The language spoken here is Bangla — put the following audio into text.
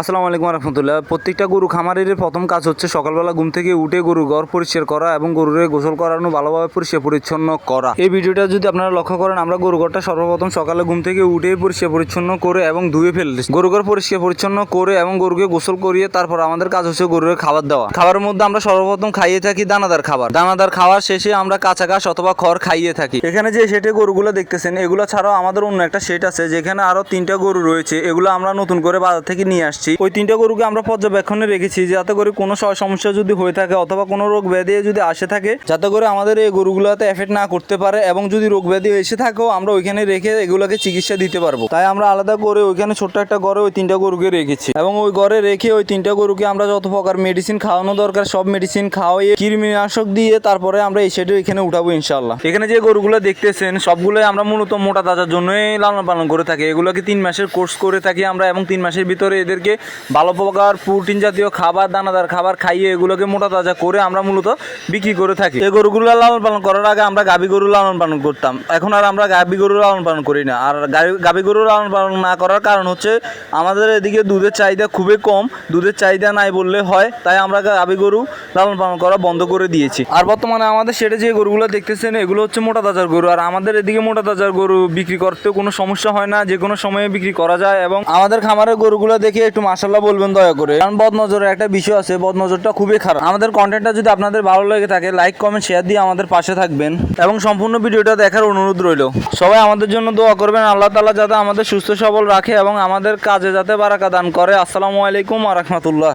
আসসালামু আলাইকুম রহমতুল্লাহ। প্রত্যেকটা গরু খামারের প্রথম কাজ হচ্ছে সকালবেলা ঘুম থেকে উঠে গরুর ঘর পরিষ্কার করা এবং গরুরে গোসল করানো, ভালোভাবে পরিষ্কার পরিচ্ছন্ন করা। এই ভিডিওটা যদি আপনারা লক্ষ্য করেন, আমরা গরু ঘরটা সর্বপ্রথম সকালে ঘুম থেকে উঠে পরিষ্কার পরিচ্ছন্ন করে এবং ধুয়ে ফেলতেছি। গরু ঘর পরিষ্কার পরিচ্ছন্ন করে এবং গরুকে গোসল করিয়ে তারপর আমাদের কাজ হচ্ছে গরুর খাবার দেওয়া। খাবারের মধ্যে আমরা সর্বপ্রথম খাইয়ে থাকি দানাদার খাবার। দানাদার খাওয়ার শেষে আমরা কাঁচা ঘাস অথবা খড় খাইয়ে থাকি। এখানে যে শেটে গরুগুলো দেখতেছেন, এগুলো ছাড়াও আমাদের অন্য একটা শেট আছে যেখানে আরো 3টা গরু রয়েছে। এগুলো আমরা নতুন করে বাজার থেকে নিয়ে আসছি। ওই 3টা গরুকে আমরা পর্যবেক্ষণে রেখেছি যাতে করে কোনো সমস্যা যদি হয়ে থাকে অথবা কোনো রোগ ব্যাধি যদি আসে থাকে, যাতে করে আমাদের এই গরুগুলোতে এফেক্ট না করতে পারে, এবং যদি রোগ ব্যাধি এসে থাকেও আমরা ওইখানে রেখে এগুলোকে চিকিৎসা দিতে পারবো। তাই আমরা আলাদা করে ওইখানে ছোট্ট একটা ঘরে ওই 3টা গরুকে রেখেছি, এবং ওই ঘরে রেখে ওই 3টা গরুকে আমরা যত প্রকার মেডিসিন খাওয়ানো দরকার সব মেডিসিন খাওয়াইয়ে কৃমিনাশক দিয়ে তারপরে আমরা এই শেডে এখানে উঠাবো ইনশাল্লাহ। এখানে যে গরুগুলো দেখতেছেন সবগুলোই আমরা মূলত মোটা তাজার জন্যই লালন পালন করে থাকি। এগুলোকে 3 মাসের কোর্স করে থাকি আমরা, এবং 3 মাসের ভিতরে এদেরকে ভালো প্রকার প্রোটিন জাতীয় খাবার, দানাদার খাবার খাইয়ে এগুলোকে মোটা তাজা করে আমরা মূলত বিক্রি করে থাকি। এই গরুগুলো লালন পালন করার আগে আমরা গাভী গরু লালন পালন করতাম, এখন আর আমরা গাভী গরু লালন পালন করি না। আর গাভী গরু লালন পালন না করার কারণ হচ্ছে আমাদের এদিকে দুধের চাহিদা খুবই কম, দুধের চাহিদা নাই বললে হয়, তাই আমরা গাভী গরু লালন পালন করা বন্ধ করে দিয়েছি। আর বর্তমানে আমাদের সেটা যে গরুগুলো দেখতেছেন এগুলো হচ্ছে মোটা তাজার গরু, আর আমাদের এদিকে মোটা তাজার গরু বিক্রি করতেও কোনো সমস্যা হয় না, যে কোনো সময়ে বিক্রি করা যায়। এবং আমাদের খামারের গরুগুলো দেখে একটু মাশাআল্লাহ বলবেন দয়া করে, কারণ বদনজরের একটা বিষয় আছে, বদনজরটা খুবই খারাপ। আমাদের কন্টেন্টটা যদি আপনাদের ভালো লেগে থাকে লাইক কমেন্ট শেয়ার দিয়ে আমাদের পাশে থাকবেন, এবং সম্পূর্ণ ভিডিওটা দেখার অনুরোধ রইল। সবাই আমাদের জন্য দোয়া করবেন, আল্লাহ তাআলা যাতে আমাদের সুস্থ সবল রাখে এবং আমাদের কাজে যাতে বারাকা দান করে। আসসালামু আলাইকুম ওয়া রাহমাতুল্লাহ।